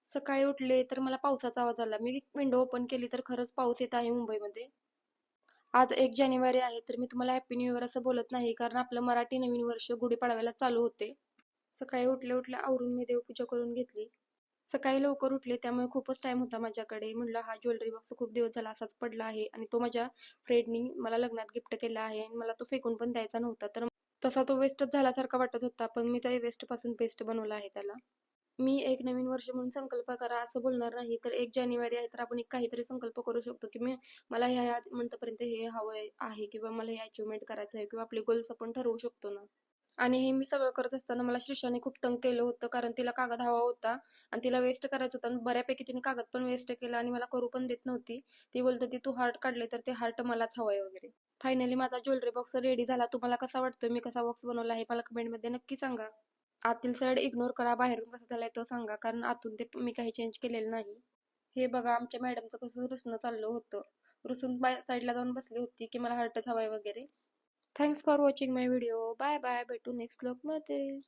सकाळी उठले तर मला पावसाचा आवाज आला. मी विंडो ओपन केली तर खरंच पाऊस येत आहे मुंबईमध्ये. आज 1 जानेवारी आहे, तर मी तुम्हाला हॅपी न्यू इयर असं बोलत नाही, कारण आपलं मराठी नवीन वर्ष गुढीपाडव्याला चालू होते. सकाळी उठल्या-उठल्या आवरून मी देवपूजा करून घेतली. सकाळी लवकर उठले त्यामुळे खूपच टाईम होता माझ्याकडे. म्हटलं हा ज्वेलरी बॉक्स खूप दिवस झाला असाच पडला आहे आणि तो माझ्या फ्रेंडनी मला लग्नात गिफ्ट केला आहे आणि मला तो फेकून पण द्यायचा नव्हता. तर तसा तो वेस्टच झाल्यासारखा वाटत होता, पण मी त्या वेस्टपासून बेस्ट बनवला आहे त्याला. मी एक नवीन वर्ष म्हणून संकल्प करा असं बोलणार नाही, तर 1 जानेवारी आहे तर आपण एक काहीतरी संकल्प करू शकतो, की मला ह्या मंथपर्यंत हे हवं आहे किंवा मला हे अचीव्हमेंट करायचं आहे किंवा आपले गोल्स आपण ठरवू शकतो ना. आणि हे मी सगळं करत असताना मला श्रीषाने खूप तंग केलं होतं, कारण तिला कागद हवा होता आणि तिला वेस्ट करायचं होतं आणि बऱ्यापैकी तिने कागद पण वेस्ट केला आणि मला करू पण देत नव्हती. ती बोलत होती, "तू हार्ट काढले तर ते हार्ट मलाच हवंय" वगैरे. फायनली माझा ज्वेलरी बॉक्स रेडी झाला. तुम्हाला कसा वाटतोय? मी कसा बॉक्स बनवला आहे मला कमेंटमध्ये नक्की सांगा. आतील साईड इग्नोर करा, बाहेरून कसा झालाय तो सांगा, कारण आतून ते मी काही चेंज केलेलं नाही. हे बघा आमच्या मॅडमचं कसं रुसणं चाललं होतं. रुसून साईडला जाऊन बसली होती, की मला हार्टच हवाय वगैरे. Thanks for watching my video. Bye bye. भेटू नेक्स्ट व्लॉगमध्ये.